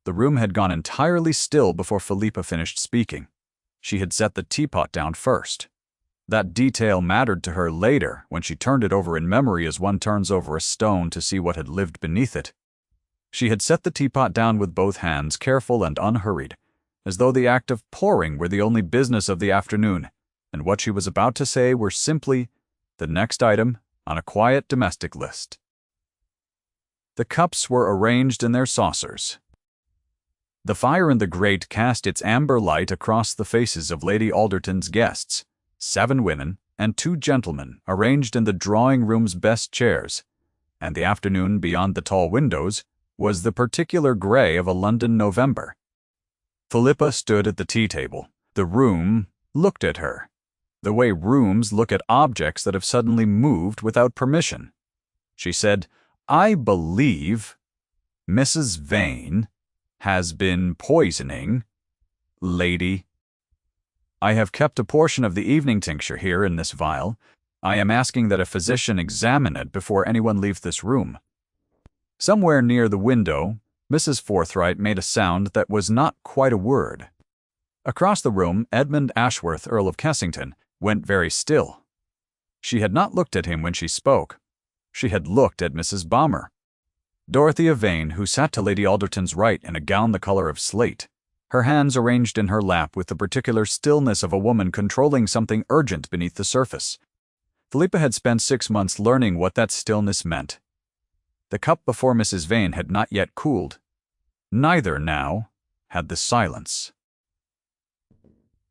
The room had gone entirely still before Philippa finished speaking. She had set the teapot down first. That detail mattered to her later when she turned it over in memory as one turns over a stone to see what had lived beneath it. She had set the teapot down with both hands, careful and unhurried, as though the act of pouring were the only business of the afternoon, and what she was about to say were simply the next item on a quiet domestic list. The cups were arranged in their saucers. The fire in the grate cast its amber light across the faces of Lady Alderton's guests, 7 women and 2 gentlemen arranged in the drawing-room's best chairs, and the afternoon beyond the tall windows was the particular grey of a London November. Philippa stood at the tea-table. The room looked at her, the way rooms look at objects that have suddenly moved without permission. She said, "I believe Mrs. Vane has been poisoning Lady. I have kept a portion of the evening tincture here in this vial. I am asking that a physician examine it before anyone leaves this room." Somewhere near the window, Mrs. Forthright made a sound that was not quite a word. Across the room, Edmund Ashworth, Earl of Kessington, went very still. She had not looked at him when she spoke. She had looked at Mrs. Balmer. Dorothea Vane, who sat to Lady Alderton's right in a gown the color of slate, her hands arranged in her lap with the particular stillness of a woman controlling something urgent beneath the surface. Philippa had spent 6 months learning what that stillness meant. The cup before Mrs. Vane had not yet cooled. Neither, now, had the silence.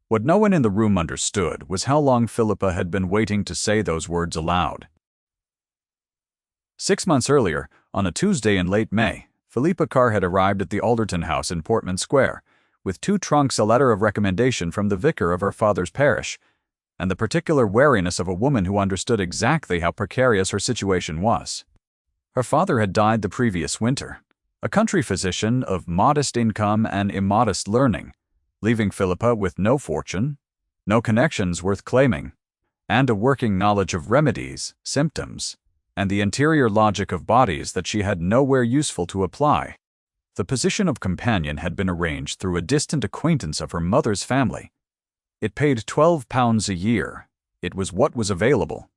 What no one in the room understood was how long Philippa had been waiting to say those words aloud. 6 months earlier, on a Tuesday in late May, Philippa Carr had arrived at the Alderton house in Portman Square, with 2 trunks, a letter of recommendation from the vicar of her father's parish, and the particular wariness of a woman who understood exactly how precarious her situation was. Her father had died the previous winter, a country physician of modest income and immodest learning, leaving Philippa with no fortune, no connections worth claiming, and a working knowledge of remedies, symptoms, and the interior logic of bodies that she had nowhere useful to apply. The position of companion had been arranged through a distant acquaintance of her mother's family. It paid £12 a year. It was what was available.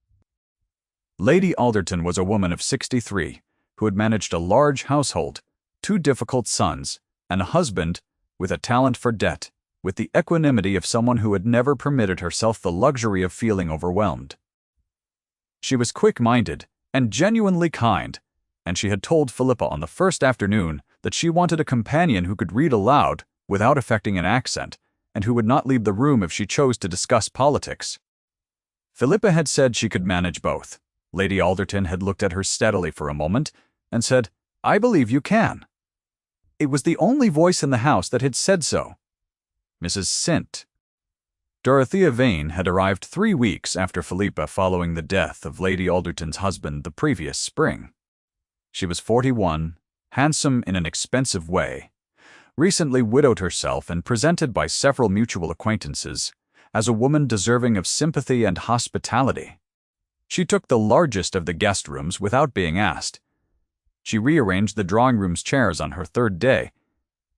Lady Alderton was a woman of 63, who had managed a large household, 2 difficult sons, and a husband with a talent for debt, with the equanimity of someone who had never permitted herself the luxury of feeling overwhelmed. She was quick-minded and genuinely kind, and she had told Philippa on the first afternoon that she wanted a companion who could read aloud without affecting an accent, and who would not leave the room if she chose to discuss politics. Philippa had said she could manage both. Lady Alderton had looked at her steadily for a moment and said, "I believe you can." It was the only voice in the house that had said so. Mrs. Sint. Dorothea Vane had arrived 3 weeks after Philippa following the death of Lady Alderton's husband the previous spring. She was 41, handsome in an expensive way, recently widowed herself and presented by several mutual acquaintances as a woman deserving of sympathy and hospitality. She took the largest of the guest rooms without being asked. She rearranged the drawing-room's chairs on her 3rd day,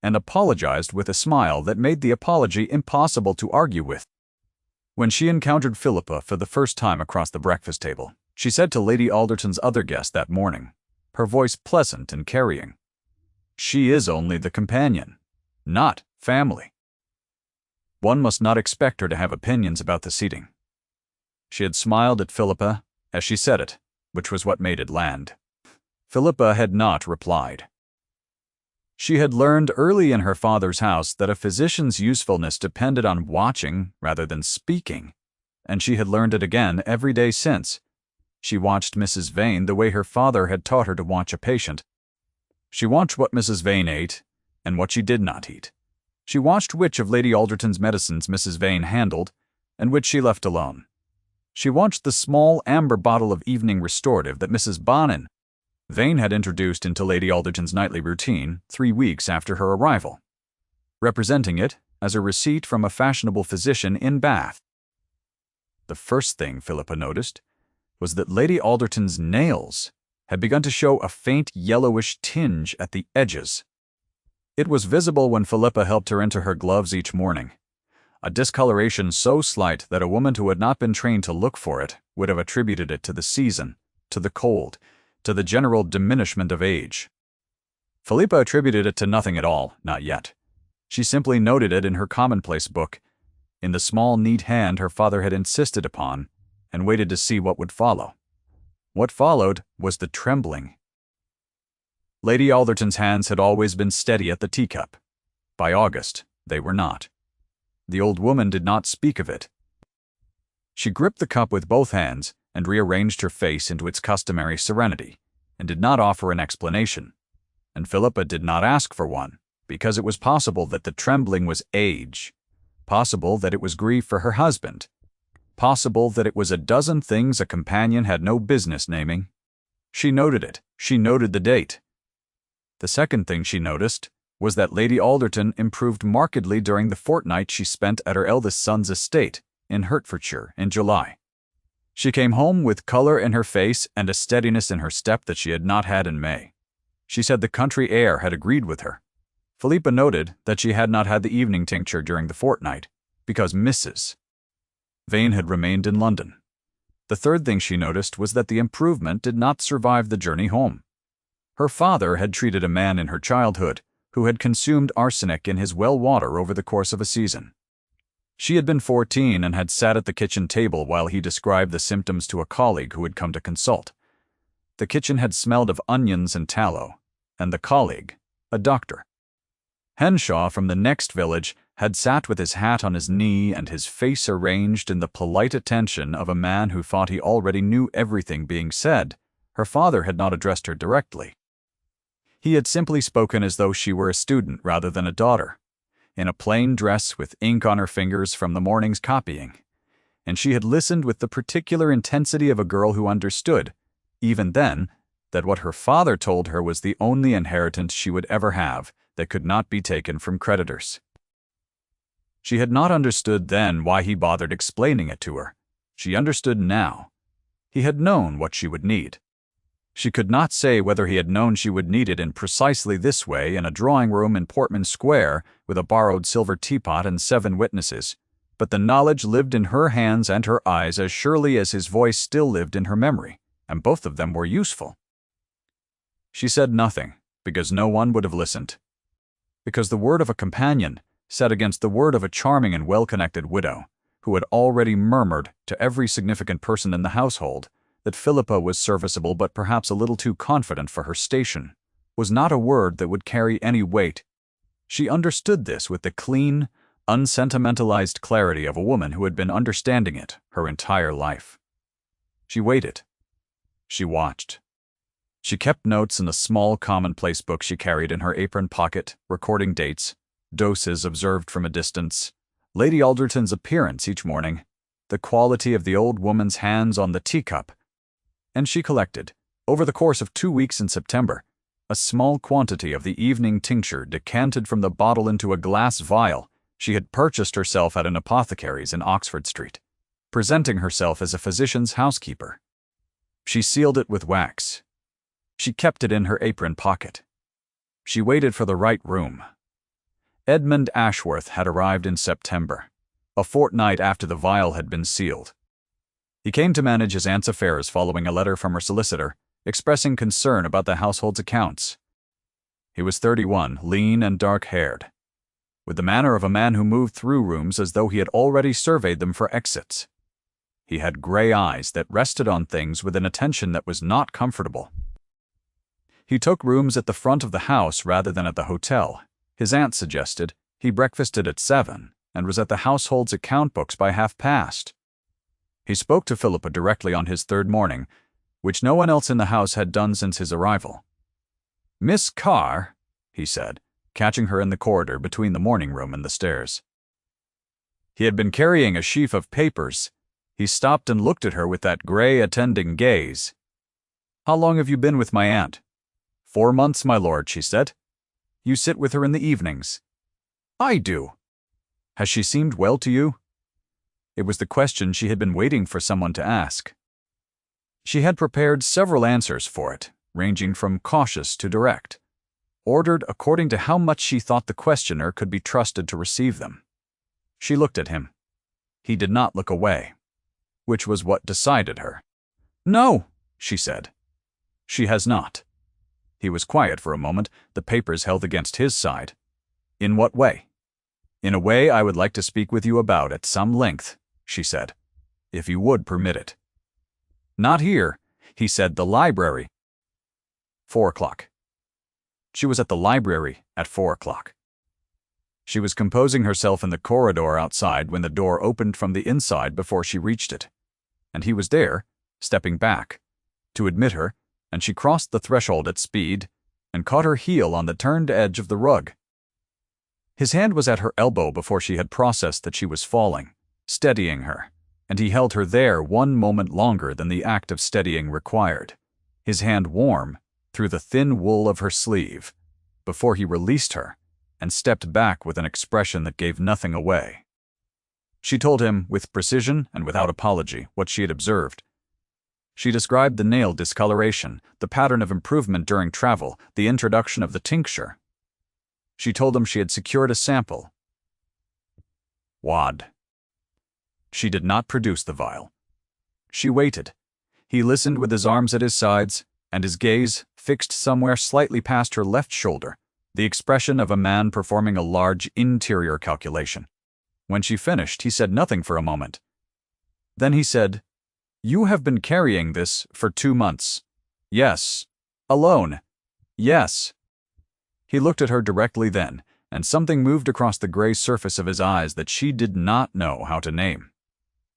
and apologized with a smile that made the apology impossible to argue with. When she encountered Philippa for the first time across the breakfast table, she said to Lady Alderton's other guest that morning, her voice pleasant and carrying, "She is only the companion, not family." One must not expect her to have opinions about the seating. She had smiled at Philippa as she said it, which was what made it land. Philippa had not replied. She had learned early in her father's house that a physician's usefulness depended on watching rather than speaking, and she had learned it again every day since. She watched Mrs. Vane the way her father had taught her to watch a patient. She watched what Mrs. Vane ate and what she did not eat. She watched which of Lady Alderton's medicines Mrs. Vane handled and which she left alone. She watched the small amber bottle of evening restorative that Mrs. Vane had introduced into Lady Alderton's nightly routine 3 weeks after her arrival, representing it as a receipt from a fashionable physician in Bath. The first thing Philippa noticed was that Lady Alderton's nails had begun to show a faint yellowish tinge at the edges. It was visible when Philippa helped her into her gloves each morning. A discoloration so slight that a woman who had not been trained to look for it would have attributed it to the season, to the cold, to the general diminishment of age. Philippa attributed it to nothing at all, not yet. She simply noted it in her commonplace book, in the small, neat hand her father had insisted upon, and waited to see what would follow. What followed was the trembling. Lady Alderton's hands had always been steady at the teacup. By August, they were not. The old woman did not speak of it. She gripped the cup with both hands and rearranged her face into its customary serenity, and did not offer an explanation. And Philippa did not ask for one, because it was possible that the trembling was age, possible that it was grief for her husband, possible that it was a dozen things a companion had no business naming. She noted it. She noted the date. The second thing she noticed was that Lady Alderton improved markedly during the fortnight she spent at her eldest son's estate in Hertfordshire in July. She came home with color in her face and a steadiness in her step that she had not had in May. She said the country air had agreed with her. Philippa noted that she had not had the evening tincture during the fortnight, because Mrs. Vane had remained in London. The third thing she noticed was that the improvement did not survive the journey home. Her father had treated a man in her childhood who had consumed arsenic in his well water over the course of a season. She had been 14 and had sat at the kitchen table while he described the symptoms to a colleague who had come to consult. The kitchen had smelled of onions and tallow, and the colleague, a doctor. Henshaw from the next village had sat with his hat on his knee and his face arranged in the polite attention of a man who thought he already knew everything being said. Her father had not addressed her directly. He had simply spoken as though she were a student rather than a daughter, in a plain dress with ink on her fingers from the morning's copying, and she had listened with the particular intensity of a girl who understood, even then, that what her father told her was the only inheritance she would ever have that could not be taken from creditors. She had not understood then why he bothered explaining it to her. She understood now. He had known what she would need. She could not say whether he had known she would need it in precisely this way in a drawing room in Portman Square with a borrowed silver teapot and 7 witnesses, but the knowledge lived in her hands and her eyes as surely as his voice still lived in her memory, and both of them were useful. She said nothing, because no one would have listened. Because the word of a companion, set against the word of a charming and well-connected widow, who had already murmured to every significant person in the household that Philippa was serviceable but perhaps a little too confident for her station, was not a word that would carry any weight. She understood this with the clean, unsentimentalized clarity of a woman who had been understanding it her entire life. She waited. She watched. She kept notes in the small commonplace book she carried in her apron pocket, recording dates, doses observed from a distance, Lady Alderton's appearance each morning, the quality of the old woman's hands on the teacup, and she collected, over the course of 2 weeks in September, a small quantity of the evening tincture decanted from the bottle into a glass vial she had purchased herself at an apothecary's in Oxford Street, presenting herself as a physician's housekeeper. She sealed it with wax. She kept it in her apron pocket. She waited for the right room. Edmund Ashworth had arrived in September, a fortnight after the vial had been sealed. He came to manage his aunt's affairs following a letter from her solicitor, expressing concern about the household's accounts. He was 31, lean and dark-haired, with the manner of a man who moved through rooms as though he had already surveyed them for exits. He had gray eyes that rested on things with an attention that was not comfortable. He took rooms at the front of the house rather than at the hotel. His aunt suggested he breakfasted at 7 and was at the household's account books by 1:30. He spoke to Philippa directly on his third morning, which no one else in the house had done since his arrival. "Miss Carr," he said, catching her in the corridor between the morning room and the stairs. He had been carrying a sheaf of papers. He stopped and looked at her with that gray attending gaze. "How long have you been with my aunt?" "4 months, my lord," she said. "You sit with her in the evenings?" "I do." "Has she seemed well to you?" It was the question she had been waiting for someone to ask. She had prepared several answers for it, ranging from cautious to direct. ordered according to how much she thought the questioner could be trusted to receive them. She looked at him. He did not look away, which was what decided her. "No," she said. "She has not." He was quiet for a moment, the papers held against his side. "In what way?" "In a way I would like to speak with you about at some length," she said, "if you would permit it." "Not here," he said. "The library." 4 o'clock. She was at the library at 4 o'clock. She was composing herself in the corridor outside when the door opened from the inside before she reached it. And he was there, stepping back, to admit her, and she crossed the threshold at speed and caught her heel on the turned edge of the rug. His hand was at her elbow before she had processed that she was falling, steadying her, and he held her there 1 moment longer than the act of steadying required, his hand warm through the thin wool of her sleeve, before he released her and stepped back with an expression that gave nothing away. She told him, with precision and without apology, what she had observed. She described the nail discoloration, the pattern of improvement during travel, the introduction of the tincture. She told him she had secured a sample. Wad. She did not produce the vial. She waited. He listened with his arms at his sides, and his gaze fixed somewhere slightly past her left shoulder, the expression of a man performing a large interior calculation. When she finished, he said nothing for a moment. Then he said, "You have been carrying this for 2 months. Yes. Alone. Yes." He looked at her directly then, and something moved across the gray surface of his eyes that she did not know how to name.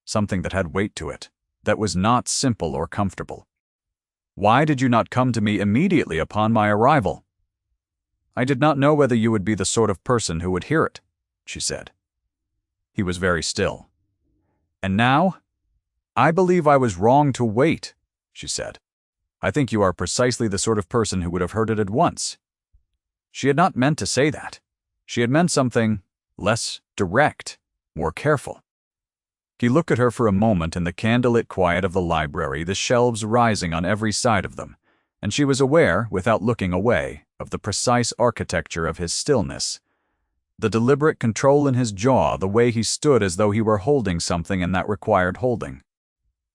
Something that had weight to it, that was not simple or comfortable. "Why did you not come to me immediately upon my arrival?" "I did not know whether you would be the sort of person who would hear it," she said. He was very still. "And now? I believe I was wrong to wait," she said. "I think you are precisely the sort of person who would have heard it at once." She had not meant to say that. She had meant something less direct, more careful. He looked at her for a moment in the candlelit quiet of the library, the shelves rising on every side of them, and she was aware, without looking away, of the precise architecture of his stillness, the deliberate control in his jaw, the way he stood as though he were holding something and that required holding.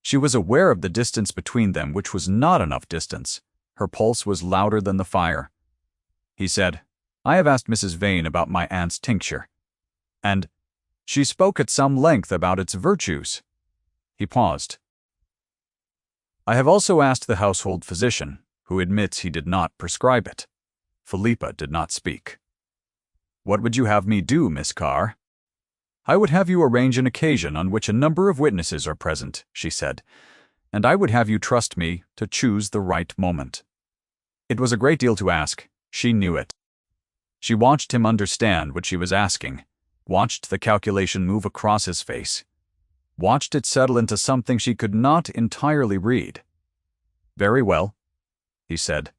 She was aware of the distance between them, which was not enough distance. Her pulse was louder than the fire. He said, "I have asked Mrs. Vane about my aunt's tincture, and she spoke at some length about its virtues." He paused. "I have also asked the household physician, who admits he did not prescribe it." Philippa did not speak. "What would you have me do, Miss Carr?" "I would have you arrange an occasion on which a number of witnesses are present," she said, "and I would have you trust me to choose the right moment." It was a great deal to ask. She knew it. She watched him understand what she was asking, watched the calculation move across his face, watched it settle into something she could not entirely read. "Very well," he said.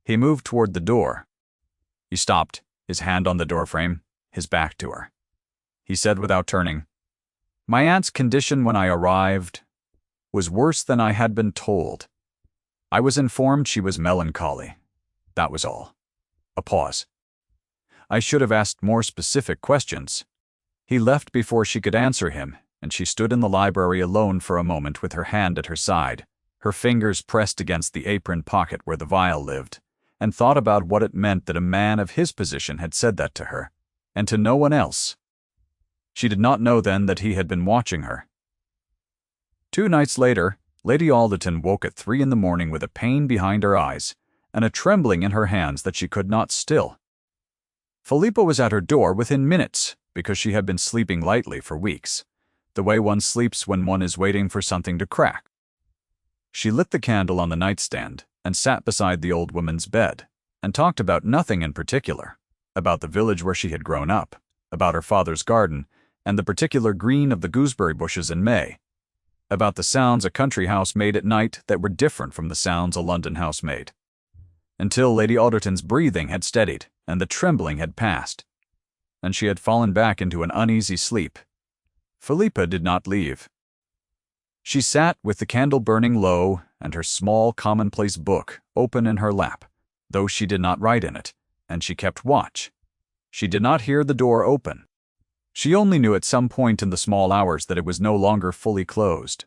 He moved toward the door. He stopped, his hand on the doorframe, his back to her. He said without turning, "My aunt's condition when I arrived was worse than I had been told. I was informed she was melancholy. That was all." A pause. "I should have asked more specific questions." He left before she could answer him, and she stood in the library alone for a moment with her hand at her side, her fingers pressed against the apron pocket where the vial lived, and thought about what it meant that a man of his position had said that to her, and to no one else. She did not know then that he had been watching her. 2 nights later, Lady Alderton woke at 3 in the morning with a pain behind her eyes, and a trembling in her hands that she could not still. Philippa was at her door within minutes, because she had been sleeping lightly for weeks, the way one sleeps when one is waiting for something to crack. She lit the candle on the nightstand and sat beside the old woman's bed, and talked about nothing in particular, about the village where she had grown up, about her father's garden, and the particular green of the gooseberry bushes in May, about the sounds a country house made at night that were different from the sounds a London house made, until Lady Alderton's breathing had steadied and the trembling had passed, and she had fallen back into an uneasy sleep. Philippa did not leave. She sat with the candle burning low and her small commonplace book open in her lap, though she did not write in it, and she kept watch. She did not hear the door open. She only knew at some point in the small hours that it was no longer fully closed,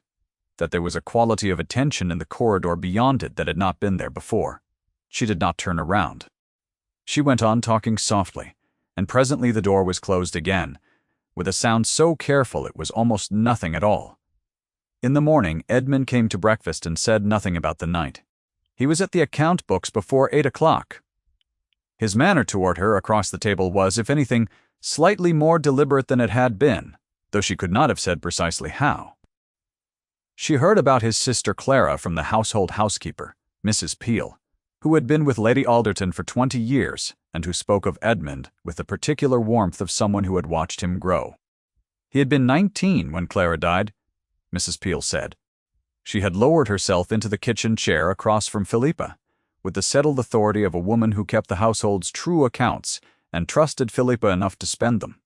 that there was a quality of attention in the corridor beyond it that had not been there before. She did not turn around. She went on talking softly, and presently the door was closed again, with a sound so careful it was almost nothing at all. In the morning, Edmund came to breakfast and said nothing about the night. He was at the account books before 8 o'clock. His manner toward her across the table was, if anything, slightly more deliberate than it had been, though she could not have said precisely how. She heard about his sister Clara from the household housekeeper, Mrs. Peel, who had been with Lady Alderton for 20 years, and who spoke of Edmund with the particular warmth of someone who had watched him grow. He had been 19 when Clara died, Mrs. Peel said. She had lowered herself into the kitchen chair across from Philippa, with the settled authority of a woman who kept the household's true accounts and trusted Philippa enough to spend them.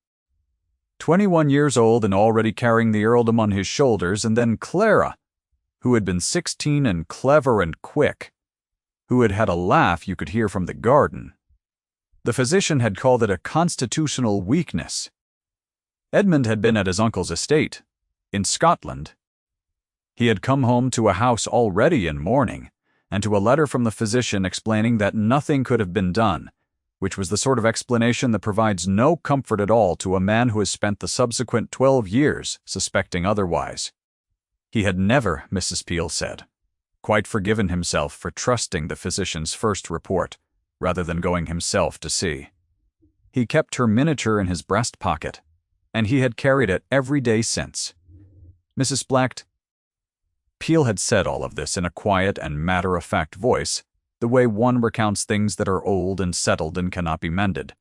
21 years old and already carrying the earldom on his shoulders, and then Clara, who had been 16 and clever and quick, who had had a laugh you could hear from the garden. The physician had called it a constitutional weakness. Edmund had been at his uncle's estate, in Scotland. He had come home to a house already in mourning, and to a letter from the physician explaining that nothing could have been done, which was the sort of explanation that provides no comfort at all to a man who has spent the subsequent 12 years suspecting otherwise. He had never, Mrs. Peel said, quite forgiven himself for trusting the physician's first report, rather than going himself to see. He kept her miniature in his breast pocket, and he had carried it every day since. Mrs. Black. Peel had said all of this in a quiet and matter-of-fact voice, the way one recounts things that are old and settled and cannot be mended.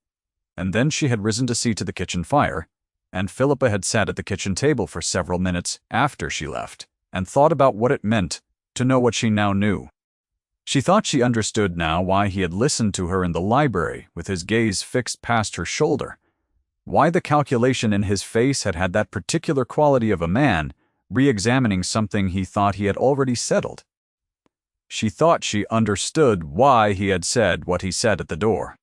And then she had risen to see to the kitchen fire, and Philippa had sat at the kitchen table for several minutes after she left, and thought about what it meant to know what she now knew. She thought she understood now why he had listened to her in the library with his gaze fixed past her shoulder, why the calculation in his face had had that particular quality of a man re-examining something he thought he had already settled. She thought she understood why he had said what he said at the door.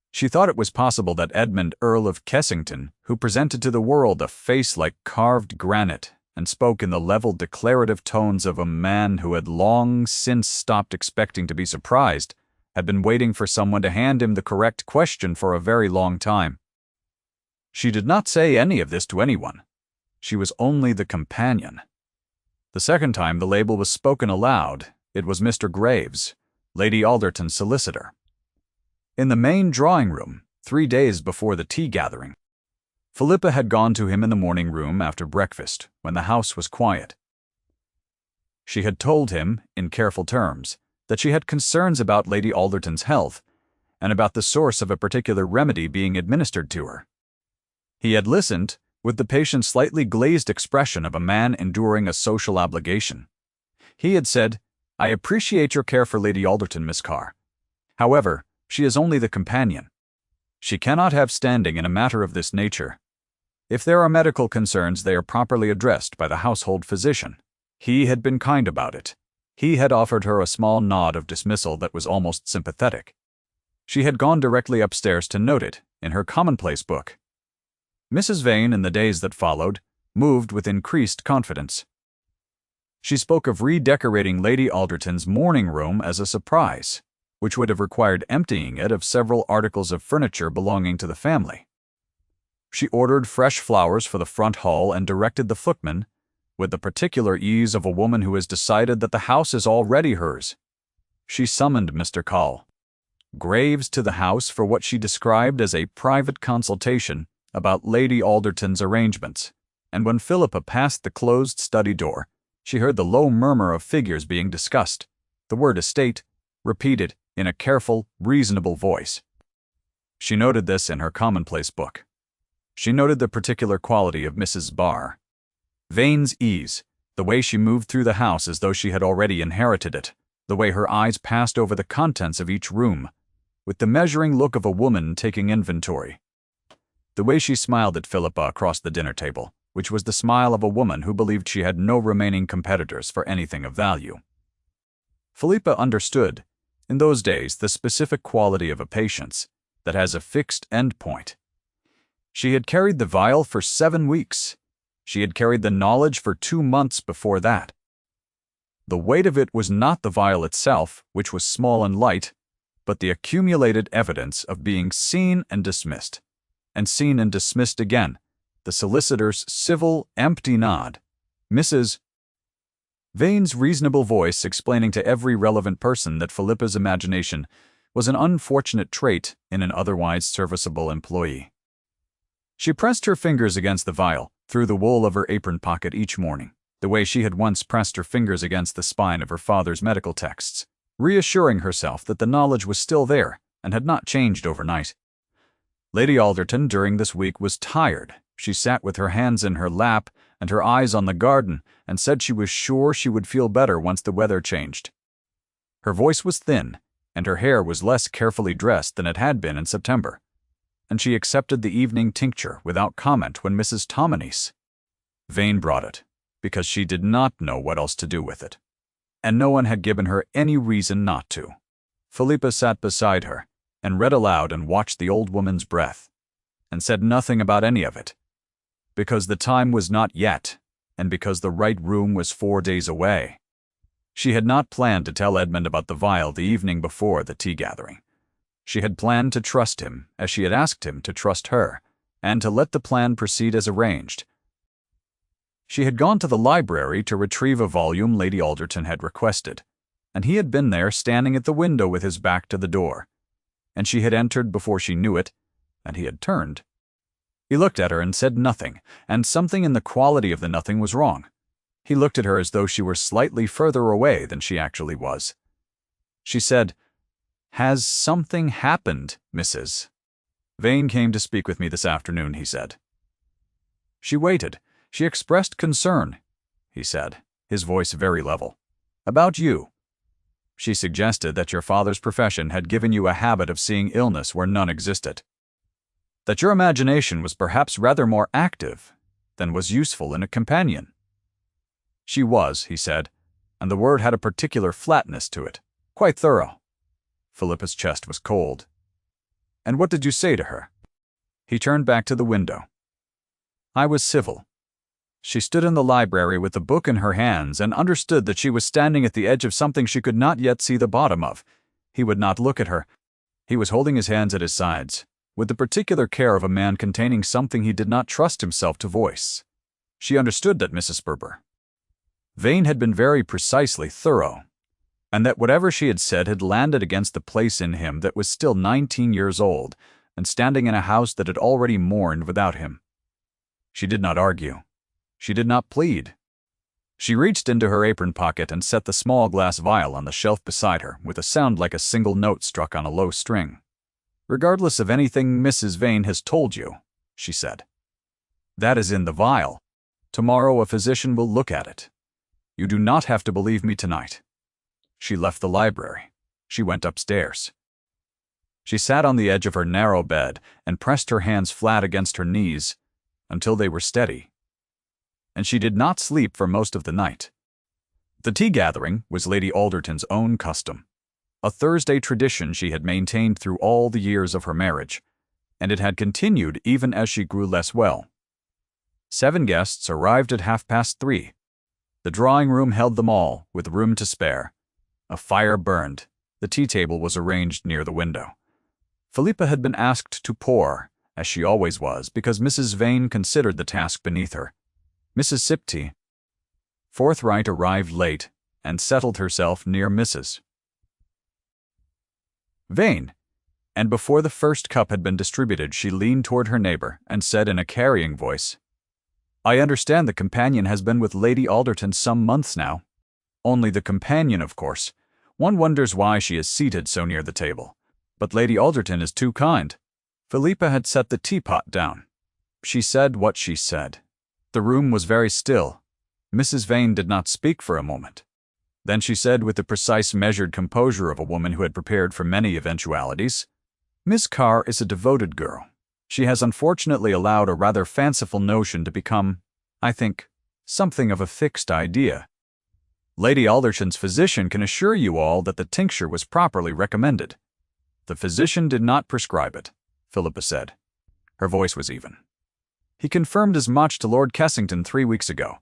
She thought it was possible that Edmund, Earl of Kessington, who presented to the world a face like carved granite and spoke in the level declarative tones of a man who had long since stopped expecting to be surprised, had been waiting for someone to hand him the correct question for a very long time. She did not say any of this to anyone. She was only the companion. The second time the label was spoken aloud, it was Mr. Graves, Lady Alderton's solicitor. In the main drawing-room, 3 days before the tea-gathering, Philippa had gone to him in the morning room after breakfast, when the house was quiet. She had told him, in careful terms, that she had concerns about Lady Alderton's health, and about the source of a particular remedy being administered to her. He had listened, with the patient slightly glazed expression of a man enduring a social obligation. He had said, "I appreciate your care for Lady Alderton, Miss Carr. However, she is only the companion. She cannot have standing in a matter of this nature. If there are medical concerns, they are properly addressed by the household physician." He had been kind about it. He had offered her a small nod of dismissal that was almost sympathetic. She had gone directly upstairs to note it in her commonplace book. Mrs. Vane, in the days that followed, moved with increased confidence. She spoke of redecorating Lady Alderton's morning room as a surprise, which would have required emptying it of several articles of furniture belonging to the family. She ordered fresh flowers for the front hall and directed the footman, with the particular ease of a woman who has decided that the house is already hers. She summoned Mr. Call Graves to the house for what she described as a private consultation about Lady Alderton's arrangements, and when Philippa passed the closed study door, she heard the low murmur of figures being discussed, the word estate repeated in a careful, reasonable voice. She noted this in her commonplace book. She noted the particular quality of Mrs. Barr. Vane's ease, the way she moved through the house as though she had already inherited it, the way her eyes passed over the contents of each room, with the measuring look of a woman taking inventory. The way she smiled at Philippa across the dinner table, which was the smile of a woman who believed she had no remaining competitors for anything of value. Philippa understood In those days, the specific quality of a patience that has a fixed end point. She had carried the vial for 7 weeks. She had carried the knowledge for 2 months before that. The weight of it was not the vial itself, which was small and light, but the accumulated evidence of being seen and dismissed again, the solicitor's civil, empty nod, Mrs. Vane's reasonable voice explaining to every relevant person that Philippa's imagination was an unfortunate trait in an otherwise serviceable employee. She pressed her fingers against the vial through the wool of her apron pocket each morning, the way she had once pressed her fingers against the spine of her father's medical texts, reassuring herself that the knowledge was still there and had not changed overnight. Lady Alderton during this week was tired. She sat with her hands in her lap and her eyes on the garden and said she was sure she would feel better once the weather changed. Her voice was thin, and her hair was less carefully dressed than it had been in September, and she accepted the evening tincture without comment when Mrs. Tominese Vane brought it, because she did not know what else to do with it, and no one had given her any reason not to. Philippa sat beside her and read aloud and watched the old woman's breath, and said nothing about any of it, because the time was not yet, and because the right room was 4 days away. She had not planned to tell Edmund about the vial the evening before the tea gathering. She had planned to trust him as she had asked him to trust her, and to let the plan proceed as arranged. She had gone to the library to retrieve a volume Lady Alderton had requested, and he had been there standing at the window with his back to the door, and she had entered before she knew it, and he had turned. He looked at her and said nothing, and something in the quality of the nothing was wrong. He looked at her as though she were slightly further away than she actually was. She said, "Has something happened, Mrs. Vane came to speak with me this afternoon," he said. She waited. She expressed concern, he said, his voice very level. "About you. She suggested that your father's profession had given you a habit of seeing illness where none existed. That your imagination was perhaps rather more active than was useful in a companion." She was, he said, and the word had a particular flatness to it, quite thorough. Philippa's chest was cold. "And what did you say to her?" He turned back to the window. "I was civil." She stood in the library with the book in her hands and understood that she was standing at the edge of something she could not yet see the bottom of. He would not look at her. He was holding his hands at his sides, with the particular care of a man containing something he did not trust himself to voice. She understood that Mrs. Vane had been very precisely thorough, and that whatever she had said had landed against the place in him that was still 19 years old and standing in a house that had already mourned without him. She did not argue. She did not plead. She reached into her apron pocket and set the small glass vial on the shelf beside her with a sound like a single note struck on a low string. "Regardless of anything Mrs. Vane has told you," she said, "that is in the vial. Tomorrow a physician will look at it. You do not have to believe me tonight." She left the library. She went upstairs. She sat on the edge of her narrow bed and pressed her hands flat against her knees until they were steady. And she did not sleep for most of the night. The tea gathering was Lady Alderton's own custom, a Thursday tradition she had maintained through all the years of her marriage, and it had continued even as she grew less well. 7 guests arrived at 3:30. The drawing-room held them all, with room to spare. A fire burned. The tea table was arranged near the window. Philippa had been asked to pour, as she always was, because Mrs. Vane considered the task beneath her. Mrs. Sipty, forthright, arrived late and settled herself near Mrs. Vane, and before the first cup had been distributed she leaned toward her neighbor and said in a carrying voice, "I understand the companion has been with Lady Alderton some months now. Only the companion, of course. One wonders why she is seated so near the table. But Lady Alderton is too kind." Philippa had set the teapot down. She said what she said. The room was very still. Mrs. Vane did not speak for a moment. Then she said with the precise measured composure of a woman who had prepared for many eventualities, "Miss Carr is a devoted girl. She has unfortunately allowed a rather fanciful notion to become, I think, something of a fixed idea. Lady Alderton's physician can assure you all that the tincture was properly recommended. The physician did not prescribe it, Philippa said. Her voice was even. He confirmed as much to Lord Kessington 3 weeks ago.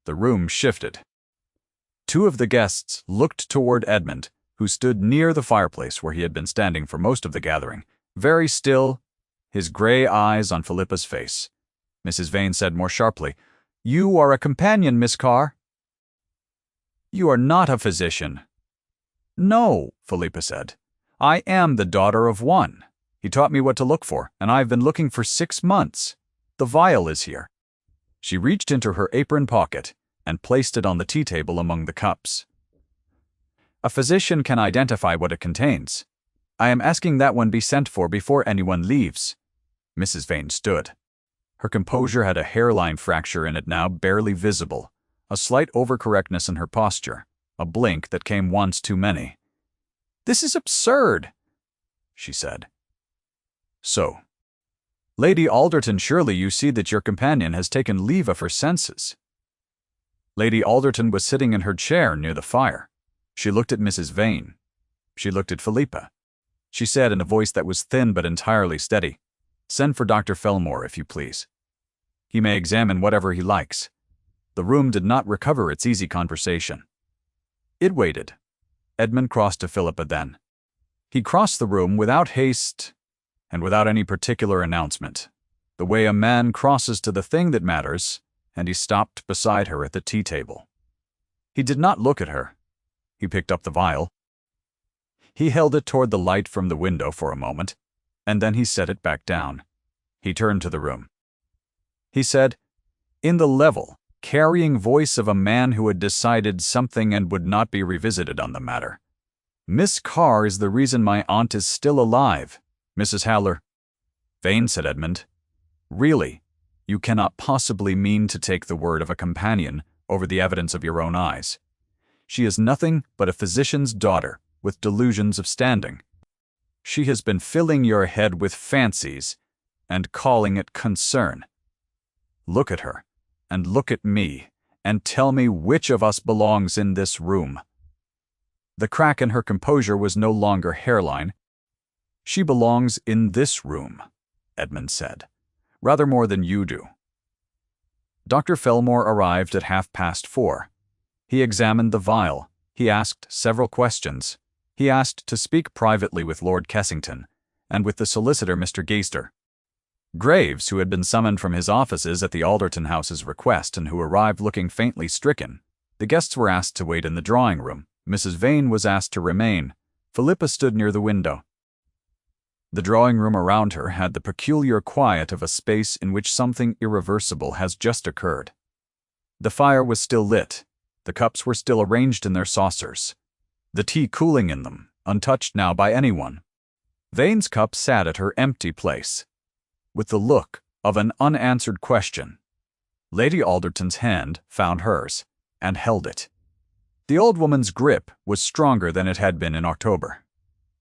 The room shifted. Two of the guests looked toward Edmund, who stood near the fireplace where he had been standing for most of the gathering, very still, his gray eyes on Philippa's face. Mrs. Vane said more sharply, "You are a companion, Miss Carr." "You are not a physician." "No," Philippa said. "I am the daughter of one. He taught me what to look for, and I've been looking for 6 months. The vial is here." She reached into her apron pocket and placed it on the tea table among the cups. "A physician can identify what it contains. I am asking that one be sent for before anyone leaves." Mrs. Vane stood. Her composure had a hairline fracture in it now barely visible, a slight overcorrectness in her posture, a blink that came once too many. "This is absurd," she said. "So, Lady Alderton, surely you see that your companion has taken leave of her senses." Lady Alderton was sitting in her chair near the fire. She looked at Mrs. Vane. She looked at Philippa. She said in a voice that was thin but entirely steady, "Send for Dr. Fellmore, if you please. He may examine whatever he likes." The room did not recover its easy conversation. It waited. Edmund crossed to Philippa then. He crossed the room without haste and without any particular announcement, the way a man crosses to the thing that matters, and he stopped beside her at the tea table. He did not look at her. He picked up the vial. He held it toward the light from the window for a moment, and then he set it back down. He turned to the room. He said, in the level, carrying voice of a man who had decided something and would not be revisited on the matter, "Miss Carr is the reason my aunt is still alive, Mrs. Howler." "Vane," said Edmund, "really, you cannot possibly mean to take the word of a companion over the evidence of your own eyes. She is nothing but a physician's daughter with delusions of standing. She has been filling your head with fancies and calling it concern. Look at her, and look at me, and tell me which of us belongs in this room." The crack in her composure was no longer hairline. "She belongs in this room," Edmund said, "rather more than you do." Dr. Fellmore arrived at 4:30. He examined the vial. He asked several questions. He asked to speak privately with Lord Kessington, and with the solicitor Mr. Geister. Graves, who had been summoned from his offices at the Alderton house's request and who arrived looking faintly stricken. The guests were asked to wait in the drawing room. Mrs. Vane was asked to remain. Philippa stood near the window. The drawing room around her had the peculiar quiet of a space in which something irreversible has just occurred. The fire was still lit. The cups were still arranged in their saucers, the tea cooling in them, untouched now by anyone. Vane's cup sat at her empty place, with the look of an unanswered question. Lady Alderton's hand found hers, and held it. The old woman's grip was stronger than it had been in October.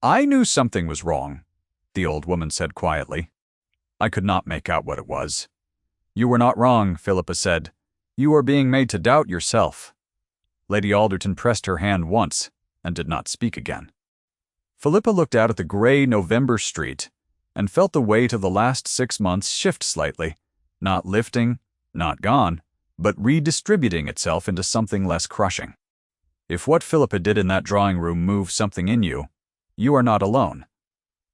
"I knew something was wrong," the old woman said quietly. "I could not make out what it was." "You were not wrong," Philippa said. "You are being made to doubt yourself." Lady Alderton pressed her hand once, and did not speak again. Philippa looked out at the gray November street, and felt the weight of the last 6 months shift slightly, not lifting, not gone, but redistributing itself into something less crushing. If what Philippa did in that drawing room moved something in you, you are not alone.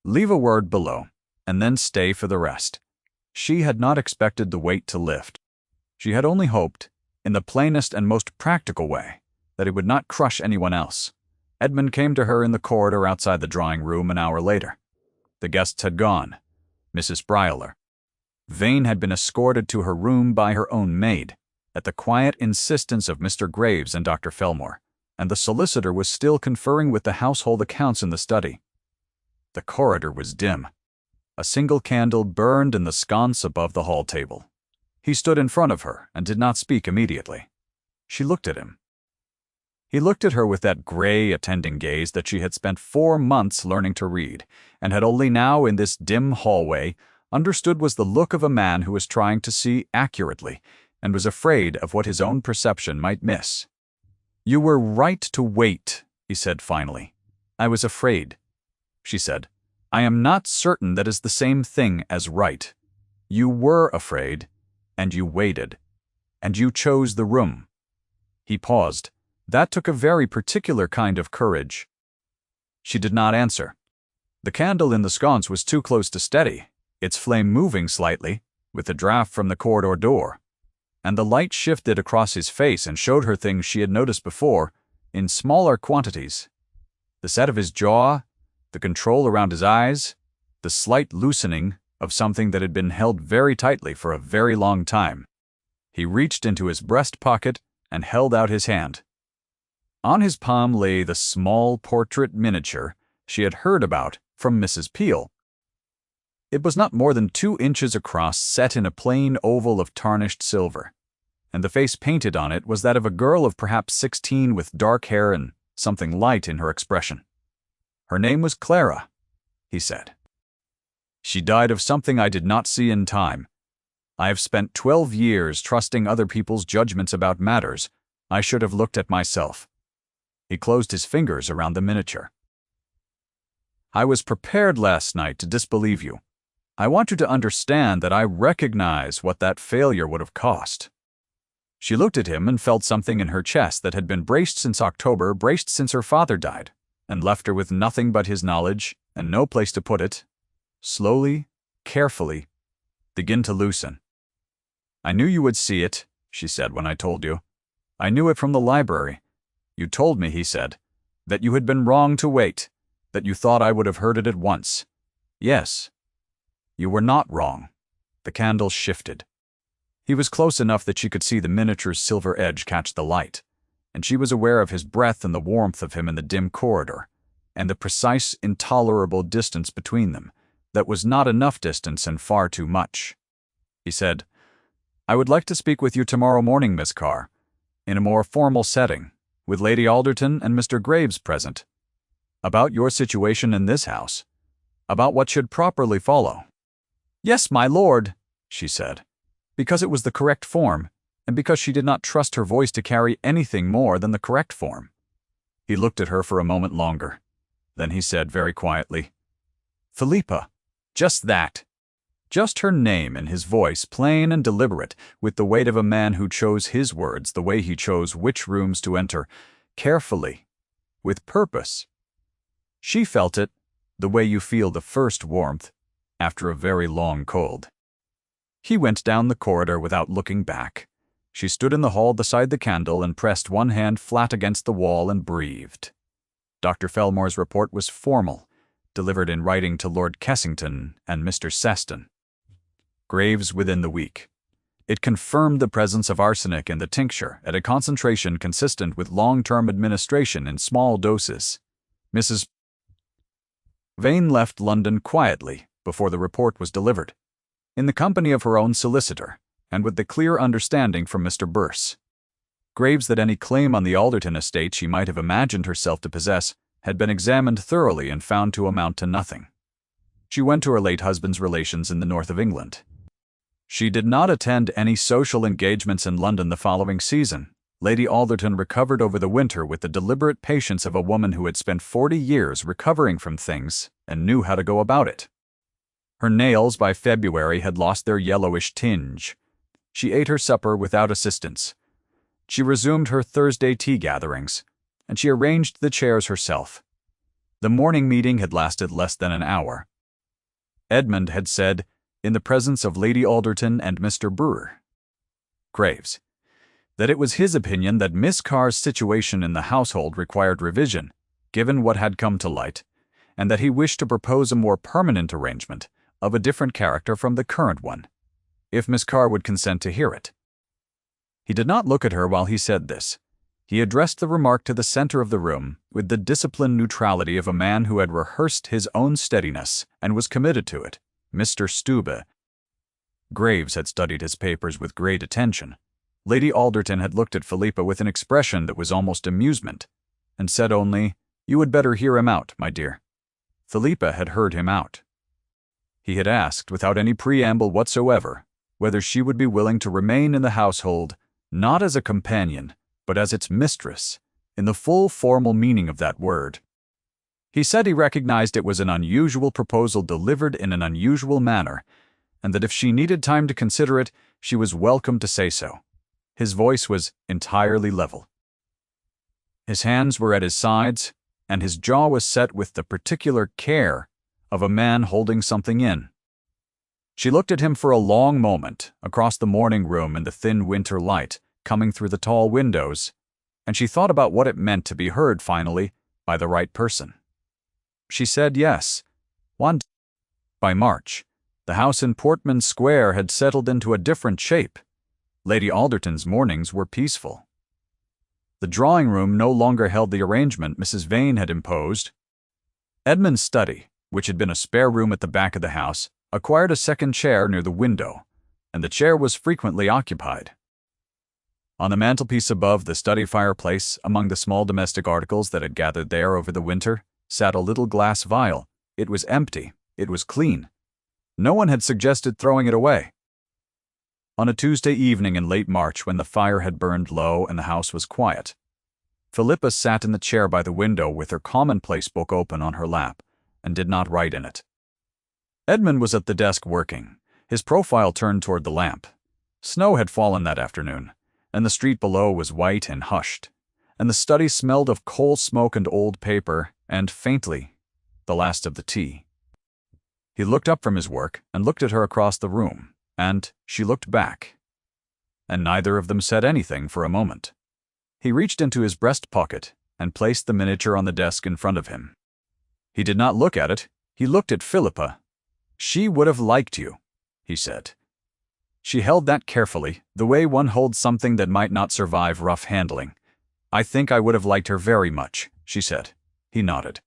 Leave a word below, and then stay for the rest. She had not expected the weight to lift. She had only hoped, in the plainest and most practical way, that it would not crush anyone else. Edmund came to her in the corridor outside the drawing room an hour later. The guests had gone. Mrs. Brioler. Vane had been escorted to her room by her own maid, at the quiet insistence of Mr. Graves and Dr. Fellmore, and the solicitor was still conferring with the household accounts in the study. The corridor was dim. A single candle burned in the sconce above the hall table. He stood in front of her and did not speak immediately. She looked at him. He looked at her with that gray, attending gaze that she had spent 4 months learning to read, and had only now, in this dim hallway, understood was the look of a man who was trying to see accurately, and was afraid of what his own perception might miss. You were right to wait, he said finally. I was afraid, she said. I am not certain that is the same thing as right. You were afraid, and you waited, and you chose the room. He paused. That took a very particular kind of courage. She did not answer. The candle in the sconce was too close to steady, its flame moving slightly, with the draft from the corridor door. And the light shifted across his face and showed her things she had noticed before, in smaller quantities. The set of his jaw, the control around his eyes, the slight loosening of something that had been held very tightly for a very long time. He reached into his breast pocket and held out his hand. On his palm lay the small portrait miniature she had heard about from Mrs. Peel. It was not more than 2 inches across, set in a plain oval of tarnished silver, and the face painted on it was that of a girl of perhaps 16 with dark hair and something light in her expression. Her name was Clara, he said. She died of something I did not see in time. I have spent 12 years trusting other people's judgments about matters I should have looked at myself. He closed his fingers around the miniature. I was prepared last night to disbelieve you. I want you to understand that I recognize what that failure would have cost. She looked at him and felt something in her chest that had been braced since October, braced since her father died, and left her with nothing but his knowledge and no place to put it. Slowly, carefully, begin to loosen. I knew you would see it, she said when I told you. I knew it from the library. You told me, he said, that you had been wrong to wait, that you thought I would have heard it at once. Yes. You were not wrong. The candle shifted. He was close enough that she could see the miniature's silver edge catch the light, and she was aware of his breath and the warmth of him in the dim corridor, and the precise, intolerable distance between them, that was not enough distance and far too much. He said, I would like to speak with you tomorrow morning, Miss Carr, in a more formal setting, with Lady Alderton and Mr. Graves present, about your situation in this house, about what should properly follow. Yes, my lord, she said, because it was the correct form, and because she did not trust her voice to carry anything more than the correct form. He looked at her for a moment longer. Then he said very quietly, Philippa, just that. Just her name in his voice, plain and deliberate, with the weight of a man who chose his words the way he chose which rooms to enter, carefully, with purpose. She felt it, the way you feel the first warmth, after a very long cold. He went down the corridor without looking back. She stood in the hall beside the candle and pressed one hand flat against the wall and breathed. Dr. Fellmore's report was formal, delivered in writing to Lord Kessington and Mr. Seston. Graves within the week. It confirmed the presence of arsenic in the tincture at a concentration consistent with long-term administration in small doses. Mrs. Vane left London quietly before the report was delivered, in the company of her own solicitor, and with the clear understanding from Mr. Burse. Graves that any claim on the Alderton estate she might have imagined herself to possess had been examined thoroughly and found to amount to nothing. She went to her late husband's relations in the north of England. She did not attend any social engagements in London the following season. Lady Alderton recovered over the winter with the deliberate patience of a woman who had spent 40 years recovering from things and knew how to go about it. Her nails by February had lost their yellowish tinge. She ate her supper without assistance. She resumed her Thursday tea gatherings, and she arranged the chairs herself. The morning meeting had lasted less than an hour. Edmund had said, in the presence of Lady Alderton and Mr. Brewer, Graves, that it was his opinion that Miss Carr's situation in the household required revision, given what had come to light, and that he wished to propose a more permanent arrangement of a different character from the current one, if Miss Carr would consent to hear it. He did not look at her while he said this. He addressed the remark to the center of the room with the disciplined neutrality of a man who had rehearsed his own steadiness and was committed to it. Mr. Stube. Graves had studied his papers with great attention. Lady Alderton had looked at Philippa with an expression that was almost amusement, and said only, You had better hear him out, my dear. Philippa had heard him out. He had asked, without any preamble whatsoever, whether she would be willing to remain in the household, not as a companion, but as its mistress, in the full formal meaning of that word. He said he recognized it was an unusual proposal delivered in an unusual manner, and that if she needed time to consider it, she was welcome to say so. His voice was entirely level. His hands were at his sides, and his jaw was set with the particular care of a man holding something in. She looked at him for a long moment across the morning room in the thin winter light coming through the tall windows, and she thought about what it meant to be heard finally by the right person. She said yes. By March, the house in Portman Square had settled into a different shape. Lady Alderton's mornings were peaceful. The drawing-room no longer held the arrangement Mrs. Vane had imposed. Edmund's study, which had been a spare room at the back of the house, acquired a second chair near the window, and the chair was frequently occupied. On the mantelpiece above the study fireplace, among the small domestic articles that had gathered there over the winter, sat a little glass vial. It was empty. It was clean. No one had suggested throwing it away. On a Tuesday evening in late March, when the fire had burned low and the house was quiet, Philippa sat in the chair by the window with her commonplace book open on her lap and did not write in it. Edmund was at the desk working, his profile turned toward the lamp. Snow had fallen that afternoon, and the street below was white and hushed, and the study smelled of coal smoke and old paper and, faintly, the last of the tea. He looked up from his work and looked at her across the room, and she looked back, and neither of them said anything for a moment. He reached into his breast pocket and placed the miniature on the desk in front of him. He did not look at it. He looked at Philippa. "She would have liked you," he said. She held that carefully, the way one holds something that might not survive rough handling. "I think I would have liked her very much," she said. He nodded.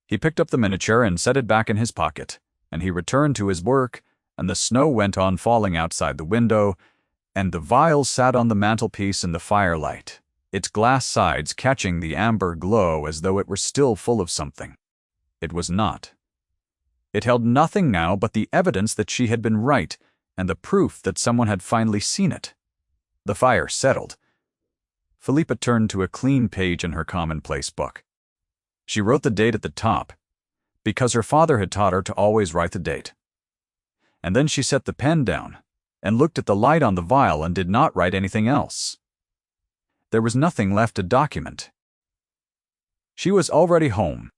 He picked up the miniature and set it back in his pocket, and he returned to his work, and the snow went on falling outside the window, and the vial sat on the mantelpiece in the firelight, its glass sides catching the amber glow as though it were still full of something. It was not. It held nothing now but the evidence that she had been right, and the proof that someone had finally seen it. The fire settled. Philippa turned to a clean page in her commonplace book. She wrote the date at the top, because her father had taught her to always write the date. And then she set the pen down, and looked at the light on the vial and did not write anything else. There was nothing left to document. She was already home,